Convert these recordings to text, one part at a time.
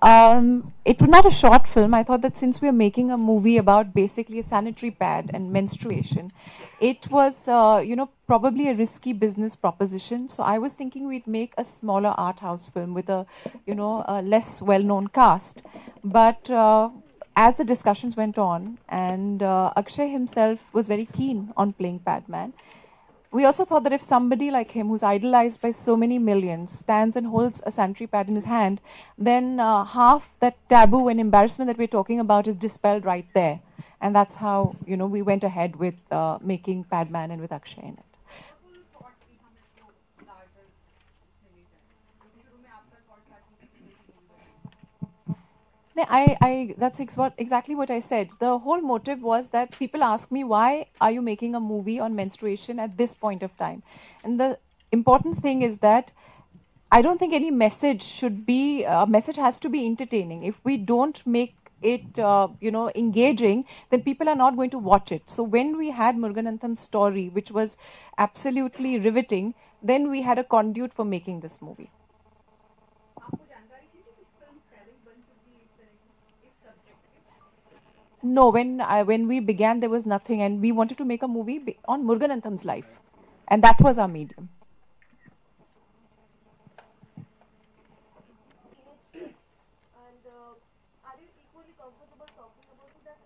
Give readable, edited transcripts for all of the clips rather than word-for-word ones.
It was not a short film. I thought that since we are making a movie about basically a sanitary pad and menstruation, it was, probably a risky business proposition. So I was thinking we'd make a smaller art house film with a less well-known cast. But as the discussions went on, and Akshay himself was very keen on playing Padman, we also thought that if somebody like him, who's idolized by so many millions, stands and holds a sanitary pad in his hand, then half that taboo and embarrassment that we're talking about is dispelled right there. And that's how, we went ahead with making Padman and with Akshay in it. No, that's exactly what I said. The whole motive was that people ask me, why are you making a movie on menstruation at this point of time? And the important thing is that I don't think any message should be, a message has to be entertaining. If we don't make it, engaging, then people are not going to watch it. So when we had Muruganantham's story, which was absolutely riveting, then we had a conduit for making this movie. No, when we began, there was nothing, and we wanted to make a movie on Muruganantham's life, and that was our medium. And are you equally comfortable talking about it that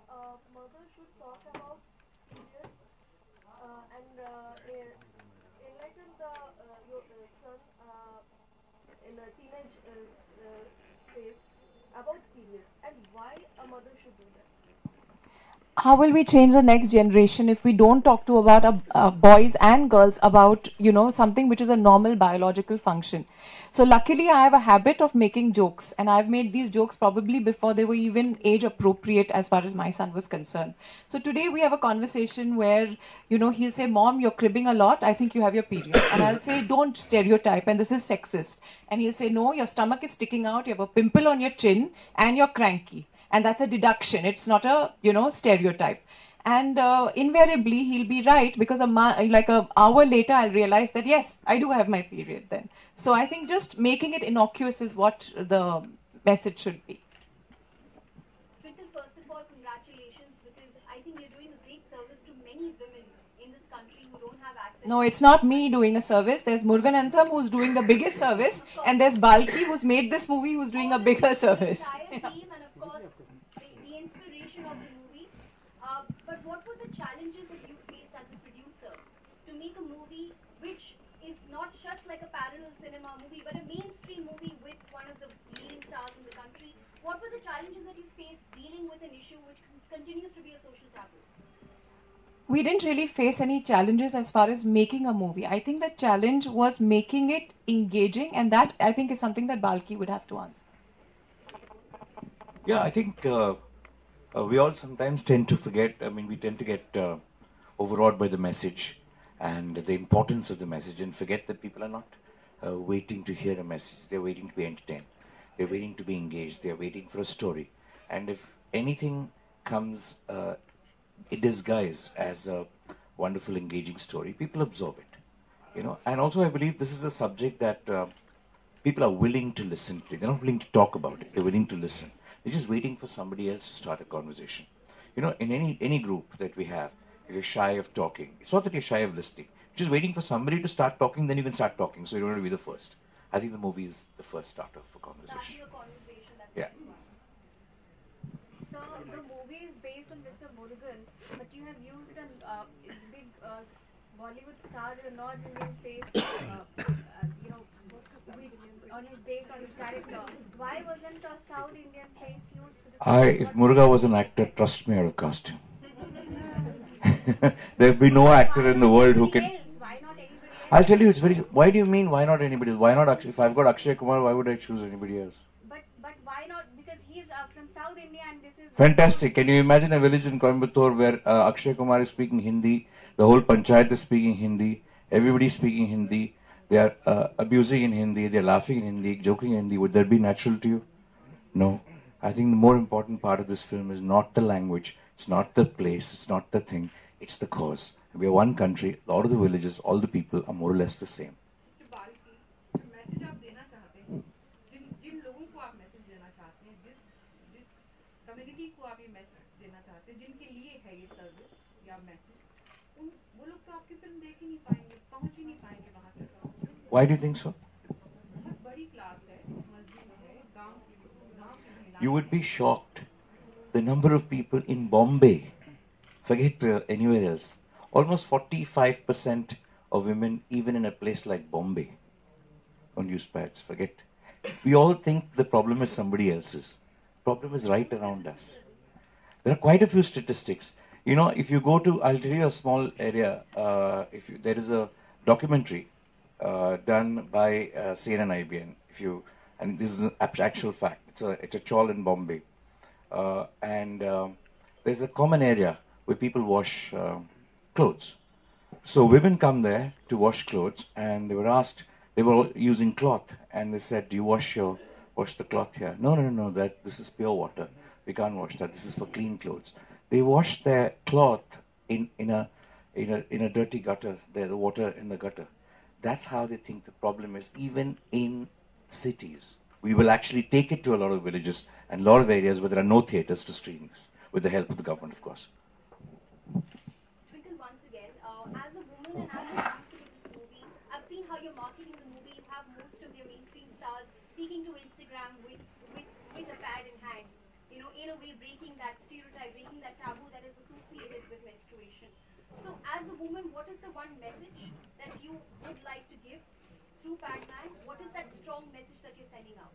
mother should talk about periods and enlighten your son in a teenage phase about periods and why a mother should do that? How will we change the next generation if we don't talk to about boys and girls about something which is a normal biological function? So luckily I have a habit of making jokes, and I've made these jokes probably before they were even age appropriate as far as my son was concerned. So today we have a conversation where he'll say, "Mom, you're cribbing a lot, I think you have your period." And I'll say, "Don't stereotype, and this is sexist." And he'll say, "No, your stomach is sticking out, you have a pimple on your chin, and you're cranky." And that's a deduction, it's not a stereotype. And invariably he'll be right, because like a hour later I'll realize that yes, I do have my period then. So I think just making it innocuous is what the message should be. Twinkle, first of all, congratulations, because I think you're doing a great service to many women in this country who don't have access. No, it's not me doing a service. There's Muruganantham who's doing the biggest service, and there's Balki who's made this movie who's doing a bigger service. The entire team and of course the inspiration of the movie. But what were the challenges that you faced as a producer to make a movie which is not just like a parallel cinema movie, but a mainstream movie with one of the leading stars in the country? What were the challenges that you faced dealing with an issue which continues to be a social taboo? We didn't really face any challenges as far as making a movie. I think the challenge was making it engaging, and that I think is something that Balki would have to answer. Yeah, I think we all sometimes tend to forget. I mean, we tend to get overawed by the message and the importance of the message, and forget that people are not waiting to hear a message. They're waiting to be entertained. They're waiting to be engaged. They're waiting for a story. And if anything comes disguised as a wonderful, engaging story, people absorb it. And also I believe this is a subject that people are willing to listen to. They're not willing to talk about it. They're willing to listen. They're just waiting for somebody else to start a conversation. In any group that we have, if you're shy of talking, it's not that you're shy of listening. You're just waiting for somebody to start talking, then you can start talking. So you don't want to be the first. I think the movie is the first starter for conversation. Yeah. So the movie is based on Mr. Murugan, but you have used a big Bollywood star with a non-Indian face, on his based on his character. Why wasn't a South Indian face used for the? If Muruga was an actor, trust me, I would have cast him. There will be no actor in the world who can. Why not anybody else? I'll tell you, it's very. Why do you mean why not anybody else? Why not Akshay? If I've got Akshay Kumar, why would I choose anybody else? But why not? Because he's from South India and this is Fantastic. Can you imagine a village in Coimbatore where Akshay Kumar is speaking Hindi, the whole panchayat is speaking Hindi, everybody is speaking Hindi, they are abusing in Hindi, they are laughing in Hindi, joking in Hindi. Would that be natural to you? No. I think the more important part of this film is not the language, it's not the place, it's not the thing, it's the cause. We are one country, all of the villages, all the people are more or less the same. चाहते हैं, जिस जिस community को आप ये message देना चाहते हैं, जिनके लिए है ये सर्विस या मैसेज, उन वो लोग तो आपकी फिल्म देख ही नहीं पाएंगे, पहुंच ही नहीं पाएंगे वहां तक। Why do you think so? बहुत बड़ी क्लास है, मजदूर है, गांव की You महिलाएं would हैं। be shocked the number of people in Bombay, forget anywhere else, almost 45% of women, even in a place like Bombay, don't use pads, forget. We all think the problem is somebody else's. Problem is right around us. There are quite a few statistics. You know, if you go to, I'll tell you a small area. There is a documentary done by CNN IBN. And this is an actual fact. It's a chawl in Bombay, and there's a common area where people wash clothes. So women come there to wash clothes, and they were asked. They were all using cloth, and they said, "Do you wash the cloth here?" No, no, no, no. This is pure water. We can't wash that. This is for clean clothes. They wash their cloth in a dirty gutter. There, the water in the gutter. That's how they think the problem is, even in cities. We will actually take it to a lot of villages and a lot of areas where there are no theatres to stream this, with the help of the government, of course. Twinkle, once again, as a woman and as a producer of this movie, I've seen how you're marketing the movie. You have most of your mainstream stars taking to Instagram with a pad in hand. You know, in a way, breaking that stereotype, breaking that taboo that is associated with menstruation. So, as a woman, what is the one message that you would like to give through Padman? What is that strong message that you're sending out?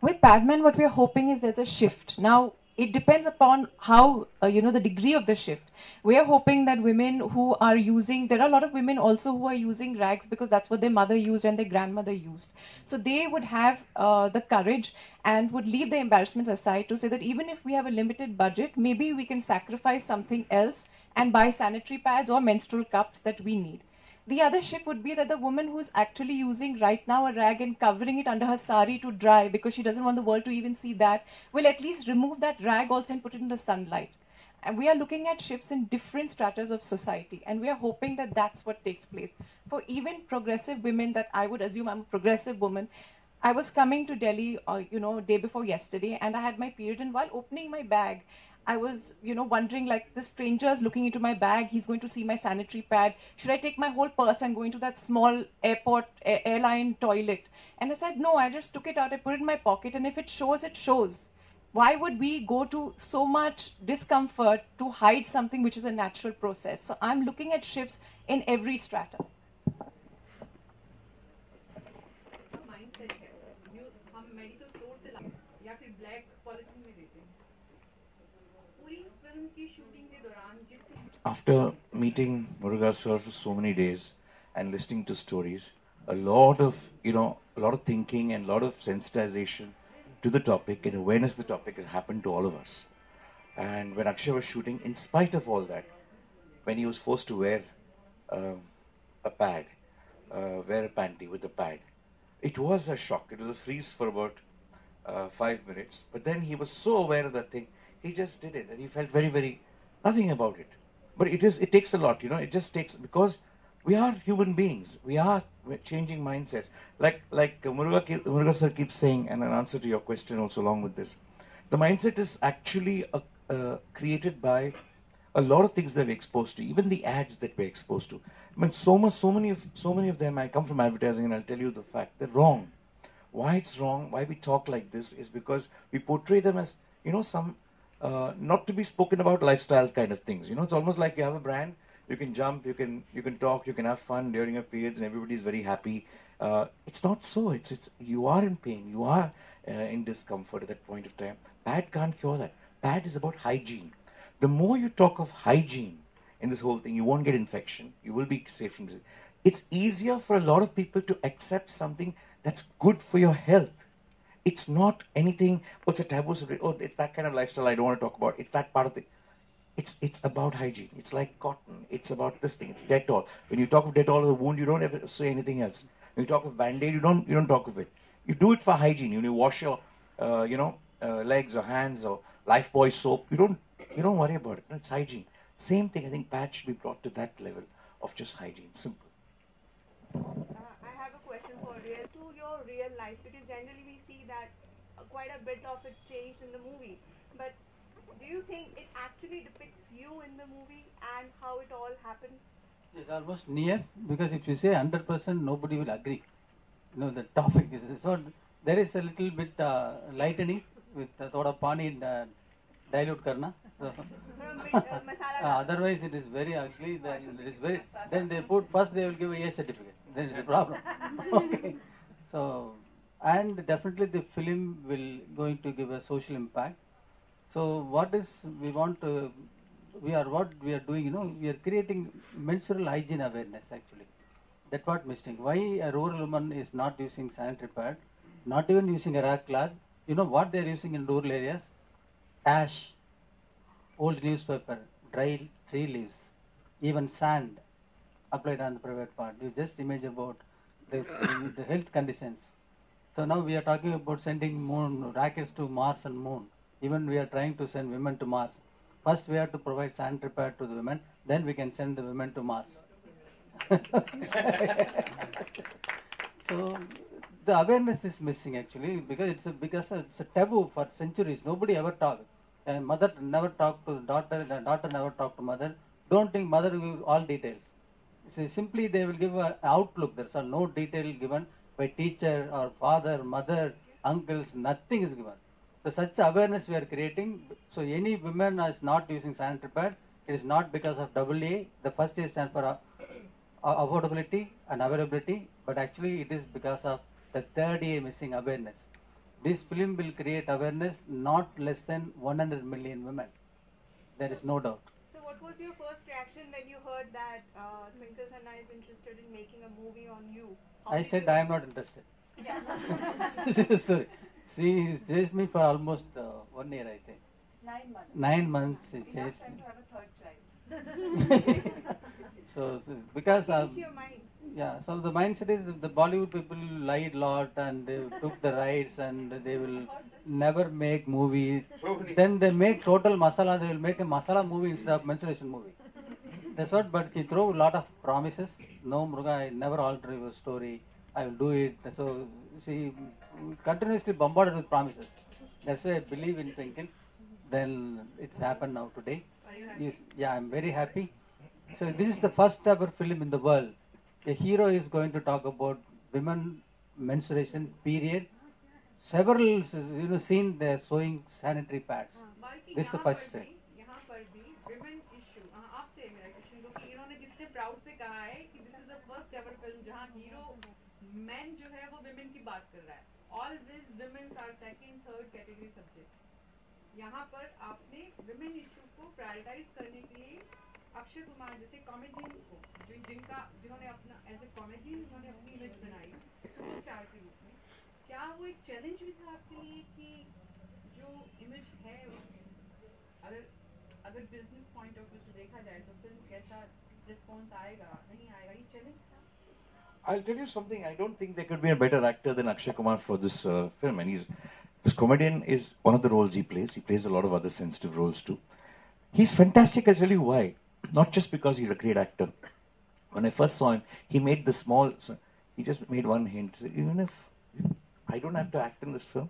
With Padman, what we're hoping is there's a shift. Now, it depends upon how, the degree of the shift. We are hoping that women who are using, there are a lot of women also who are using rags because that's what their mother used and their grandmother used. So they would have the courage and would leave the embarrassment aside to say that even if we have a limited budget, maybe we can sacrifice something else and buy sanitary pads or menstrual cups that we need. The other shift would be that the woman who's actually using right now a rag and covering it under her sari to dry because she doesn't want the world to even see that, will at least remove that rag also and put it in the sunlight. And we are looking at shifts in different stratas of society, and we are hoping that that's what takes place. For even progressive women, that I would assume I'm a progressive woman, I was coming to Delhi, day before yesterday, and I had my period. And while opening my bag, I was, wondering like, this stranger is looking into my bag. He's going to see my sanitary pad. Should I take my whole purse and go into that small airline toilet? And I said, no, I just took it out. I put it in my pocket. And if it shows, it shows. Why would we go to so much discomfort to hide something which is a natural process? So I'm looking at shifts in every strata. Mindset है, हम medical store से लाते या फिर black polythene में देते हैं। पूरी film की शूटिंग के दौरान जितने After meeting Muruga sir for so many days and listening to stories, a lot of thinking and a lot of sensitization to the topic and awareness of the topic has happened to all of us. And when Akshay was shooting, in spite of all that, when he was forced to wear uh, a pad, wear a panty with a pad, it was a shock. It was a freeze for about 5 minutes. But then he was so aware of that thing, he just did it, and he felt very, very nothing about it. But it takes a lot, It just takes, because we are human beings. We're changing mindsets. Like Muruga sir keeps saying, and an answer to your question also along with this, the mindset is actually created by a lot of things that we're exposed to, even the ads that we're exposed to. I mean, so many of them. I come from advertising, and I'll tell you the fact they're wrong. Why it's wrong, why we talk like this, is because we portray them as some not to be spoken about lifestyle kind of things. It's almost like you have a brand. You can jump, you can talk, you can have fun during your periods, and everybody's very happy. It's not so. It's you are in pain. You are in discomfort at that point of time. Pad can't cure that. Pad is about hygiene. The more you talk of hygiene in this whole thing, you won't get infection. You will be safe from this. It's easier for a lot of people to accept something that's good for your health. It's not anything, it's a taboo subject. Oh, it's that kind of lifestyle I don't want to talk about. It's that part of it. It's about hygiene. It's like cotton. It's about this thing. It's Dettol. When you talk of Dettol of the wound, you don't ever say anything else. When you talk of Band-Aid, you don't talk of it. You do it for hygiene. You wash your legs or hands or Lifebuoy soap. You don't worry about it. No, it's hygiene. Same thing. I think patch should be brought to that level of just hygiene. Simple. I have a question for real to your real life life? Because generally we see that quite a bit of it changed in the movie. But do you think it actually depicts you in the movie and how it all happened? It's almost near, because if you say 100%, nobody will agree. The topic is so there is a little bit lightening with thoda pani dilute karna. So, Masala otherwise it is very ugly. Then it is very. Then they put first they will give a A certificate. Then it's a problem. Okay. So and definitely the film will going to give a social impact. So what is we want to what we are doing, we are creating menstrual hygiene awareness actually. That's what missing. Why a rural woman is not using sanitary pad, not even using a rag cloth? You know what they are using in rural areas? Ash, old newspaper, dry tree leaves, even sand applied on the private part. You just imagine about the health conditions. So now we are talking about sending moon rockets to Mars and moon. Even we are trying to send women to Mars. First we have to provide sanitary pad to the women, then we can send the women to Mars. So the awareness is missing actually, because it's a taboo for centuries. Nobody ever talked. A mother never talked to daughter, and a daughter never talked to mother. Don't think mother will give all details. See, simply they will give an outlook. There's no detail given by teacher or father, mother, uncles. Nothing is given. So such awareness we are creating. So any woman is not using sanitary pad, it is not because of AA. The first A stands for affordability and availability, but actually it is because of the third A missing awareness. This film will create awareness not less than 100 million women. There is no doubt. So what was your first reaction when you heard that Twinkle Khanna is interested in making a movie on you? I said I am not interested. This is the story. She has chased me for almost 1 year, I think. 9 months. 9 months she chased me. to have a third child. So because Change your mind. yeah, so the mindset is that the Bollywood people lied a lot and they took the rights and they will never make movie. Then they make total masala. They will make a masala movie instead of menstruation movie. That's what. But he threw a lot of promises. No, Muruga, I never alter your story. I will do it. So she continuously bombarded with promises. That's why I believe in Twinkle. Then it's happened now today. Yeah, I'm very happy. So this is the first ever film in the world. A hero is going to talk about women menstruation period. Several seen they're sewing sanitary pads. बल्कि This is the यहाँ first पर step. भी यहाँ पर भी women issue आपसे मेरा question क्योंकि इन्होंने जितने प्राउड से कहा है कि this is the first ever film जहाँ हीरो मैन जो है वो विमेन की बात कर रहा है always women are second third category subject यहाँ पर आपने विमेन इशू को प्रायोरिटाइज करने के लिए अक्षय कुमार जैसे कॉमेडियन को जिन्होंने अपना एज ए कॉमेडियन उन्होंने अपनी इमेज बनाई सुपरस्टार के रूप में क्या वो एक चैलेंज भी था आपके लिए कि जो इमेज है अगर अगर बिजनेस पॉइंट ऑफ व्यू से देखा जाए तो फिल्म कैसा रिस्पॉन्स आएगा नहीं आएगा ये चैलेंज था I'll tell you something. I don't think there could be a better actor than Akshay Kumar for this film. And this comedian is one of the roles he plays. He plays a lot of other sensitive roles too. He's fantastic. I'll tell you why. Not just because he's a great actor. When I first saw him, he made the he just made one hint. He said, even if I don't have to act in this film,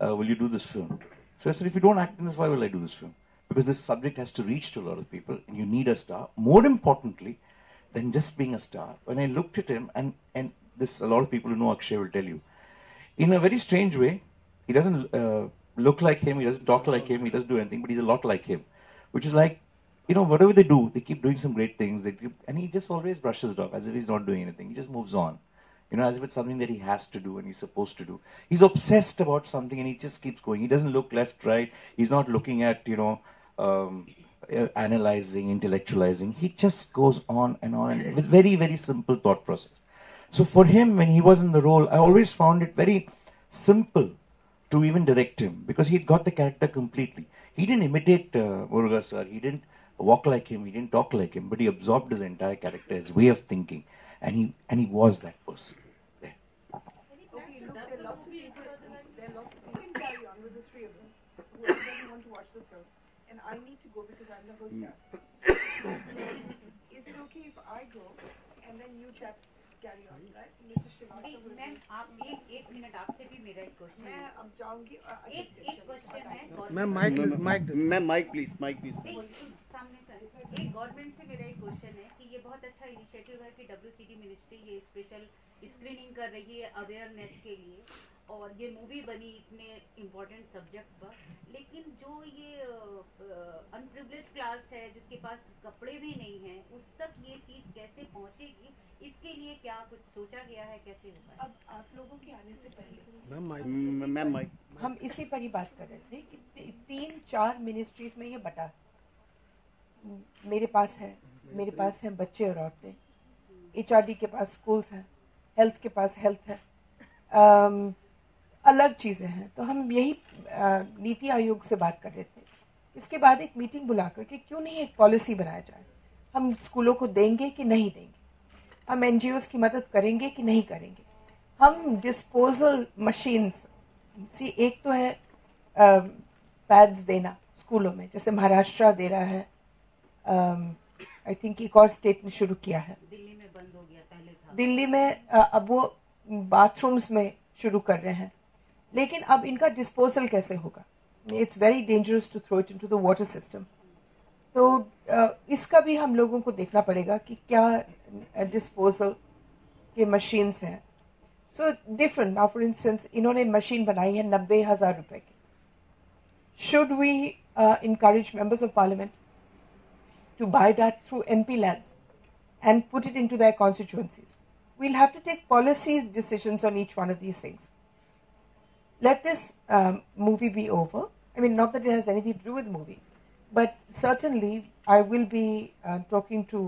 will you do this film? So I said, if you don't act in this, why will I do this film? Because this subject has to reach to a lot of people and you need a star. More importantly, than just being a star. When I looked at him, and this a lot of people who know Akshay will tell you, in a very strange way, he doesn't look like him, he doesn't talk like him, he doesn't do anything, but he's a lot like him. Which is like, whatever they do, they keep doing some great things, and he just always brushes it off as if he's not doing anything. He just moves on. As if it's something that he has to do and he's supposed to do. He's obsessed about something and he just keeps going. He doesn't look left, right. He's not looking at, analyzing, intellectualizing. He just goes on and with very, very simple thought process. So for him, when he was in the role, I always found it very simple to even direct him because he got the character completely. He didn't imitate Muruga sir. He didn't walk like him. He didn't talk like him. But he absorbed his entire character, his way of thinking, and he was that person. There. Okay, look, there are lots of people carry on with the three of them who really want to watch the film. And I need to go because I'm the host now. Is it okay if I go and then you chaps carry on, right? Mr. Srivastava will ma'am be- आप एक minute आपसे भी मेरा एक question मैं है अब जाऊंगी एक क्वेश्चन है मैम माइक प्लीज सामने कर एक गवर्नमेंट से मेरा एक क्वेश्चन है कि ये बहुत अच्छा इनिशिएटिव है कि WCD मिनिस्ट्री ये स्पेशल स्क्रीनिंग कर रही है अवेयरनेस के लिए और ये मूवी बनी इतने इम्पोर्टेंट सब्जेक्ट पर, लेकिन जो ये अनप्रिविलेज क्लास है जिसके पास कपड़े भी नहीं हैं उस तक ये चीज़ कैसे पहुंचेगी, इसके लिए क्या कुछ सोचा गया है, कैसे होगा? अब आप लोगों के आने से पहले मैम माइक हम इसी पर ही बात कर रहे थे कि 3-4 मिनिस्ट्रीज में ये बटा मेरे पास हैं बच्चे और औरतें, HRD के पास स्कूल्स हैं, हेल्थ के पास हेल्थ है, अलग चीज़ें हैं। तो हम यही नीति आयोग से बात कर रहे थे। इसके बाद एक मीटिंग बुला करके क्यों नहीं एक पॉलिसी बनाया जाए, हम स्कूलों को देंगे कि नहीं देंगे, हम NGOs की मदद करेंगे कि नहीं करेंगे, हम डिस्पोजल मशीन्स एक तो है पैड्स देना स्कूलों में, जैसे महाराष्ट्र दे रहा है, आई थिंक एक और स्टेट ने शुरू किया है, दिल्ली में बंद हो गया, पहले था दिल्ली में अब वो बाथरूम्स में शुरू कर रहे हैं, लेकिन अब इनका डिस्पोजल कैसे होगा? It's very dangerous to throw it into the water system. तो इसका भी हम लोगों को देखना पड़ेगा कि क्या डिस्पोजल के मशीन्स हैं। So different, now for instance इन्होंने मशीन बनाई है 90,000 रुपए की। Should we encourage members of parliament to buy that through MP lands and put it into their constituencies? We'll have to take policy decisions on each one of these things. Let this movie be over. I mean, not that it has anything to do with the movie, but certainly I will be talking to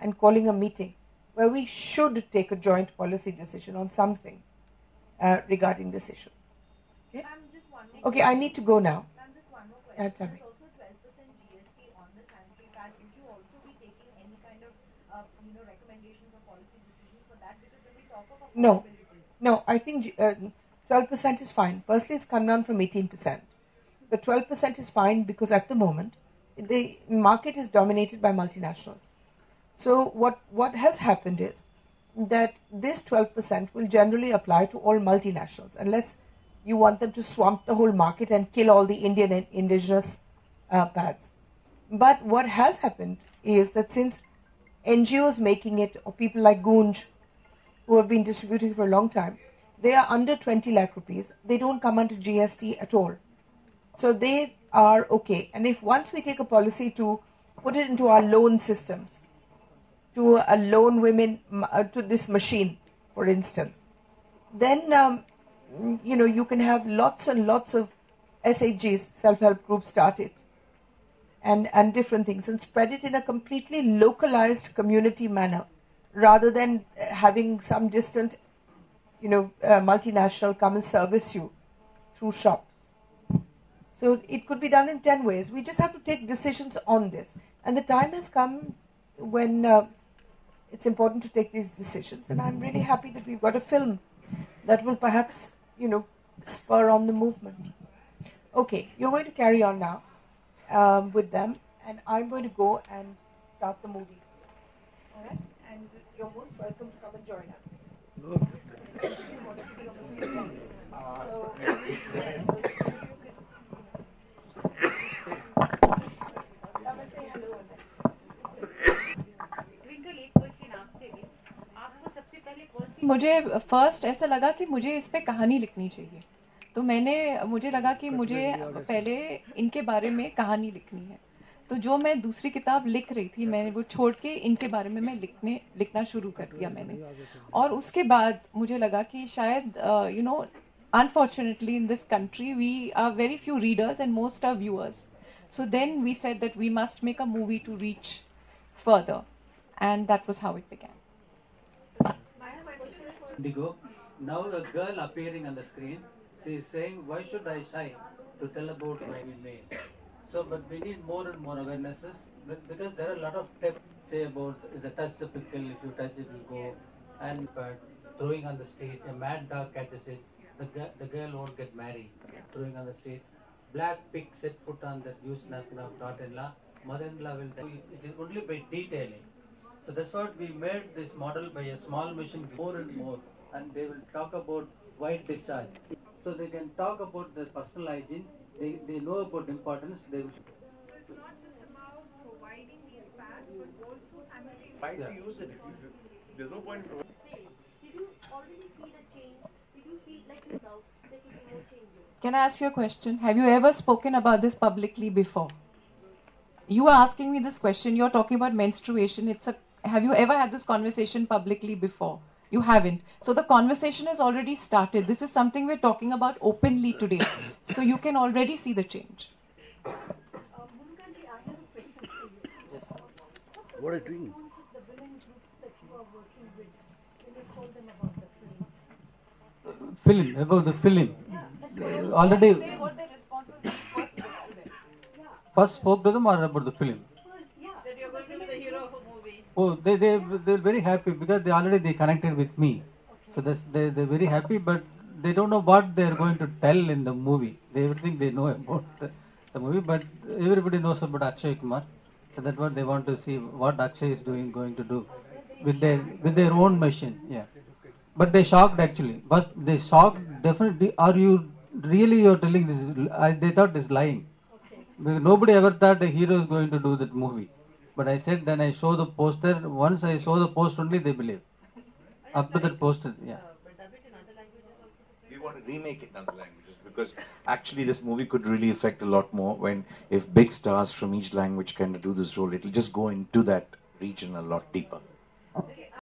and calling a meeting where we should take a joint policy decision on something regarding this issue. Okay? I'm just wondering. Okay, I need to go now. Ma'am, just one more question. Tell me. There's also 12% GST on the sanitary pad. Will you also be taking any kind of, recommendations or policy decisions for that? Because when we talk of No. affordability, No, I think 12% is fine. Firstly, it's come down from 18%. But 12% is fine because at the moment, the market is dominated by multinationals. So what has happened is that this 12% will generally apply to all multinationals unless you want them to swamp the whole market and kill all the Indian and indigenous pads. But what has happened is that since NGOs making it, or people like Goonj, who have been distributing for a long time, they are under 20 lakh rupees. They don't come under GST at all. So they are okay. And if once we take a policy to put it into our loan systems, to a loan women, to this machine, for instance, then, you can have lots and lots of SHGs, self-help groups started, and different things, and spread it in a completely localized community manner, rather than having some distant, multinational come and service you through shops. So it could be done in 10 ways. We just have to take decisions on this. And the time has come when it's important to take these decisions. And I'm really happy that we've got a film that will perhaps, spur on the movement. Okay, you're going to carry on now with them, and I'm going to go and start the movie. All right? And you're most welcome to come and join us. You want to see your movie again. So come and say hello and then. Twinkle एक question आपसे भी, आपको सबसे पहले कौन सी मुझे first ऐसा लगा कि मुझे इस पे कहानी लिखनी चाहिए, तो मुझे लगा कि मुझे पहले इनके बारे में कहानी लिखनी है। तो जो मैं दूसरी किताब लिख रही थी, मैंने वो छोड़ के इनके बारे में मैं लिखना शुरू कर दिया मैंने। और उसके बाद मुझे लगा कि शायद unfortunately in this country we are very few readers and most are viewers. So then we said that we must make a movie to reach further, and that was how it began. Indigo. Now a girl appearing on the screen, she is saying, why should I shy to tell about my male? So, but we need more and more awarenesses, because there are a lot of tips, say about the touch the pickle, if you touch it will go, and throwing on the street, a mad dog catches it, the girl won't get married, throwing on the street. Black pig set put on that used napkin of daughter-in-law, mother-in-law will die. It is only by detailing. So that's what we made this model by a small machine more and more, and they will talk about white discharge. So they can talk about the personal hygiene. They know about importance. They will. So it's not just about providing these pads, but also simultaneously. Try to use it. There's no point in providing. Did you already feel a change? Did you feel like you doubt there could be more changes? Can I ask you a question? Have you ever spoken about this publicly before? You are asking me this question. You're talking about menstruation. Have you ever had this conversation publicly before? You haven't. So the conversation has already started. This is something we're talking about openly today. So you can already see the change. Bhumikaji, I have a question for you. What are you doing? Response of the women groups that you are working with when you told them about the films? Film, about the film. Already. Say what the response was when you first spoke to them. First spoke to them or about the film? That you're going to be the hero of a movie. Oh, they're very happy because they connected with me. So they're very happy, but they don't know what they're going to tell in the movie. Everything they know about the movie, but everybody knows about Akshay Kumar. So that's what they want to see, what Akshay is going to do with their own machine. Yeah. But they shocked actually. But they shocked definitely. Are you really you're telling this? They thought this lying. Because nobody ever thought a hero is going to do that movie. But I said then I show the poster. Once I saw the poster only they believe. Up to that poster, yeah. We want to remake it in other languages because actually this movie could really affect a lot more if big stars from each language kind of do this role. It'll just go into that region a lot deeper.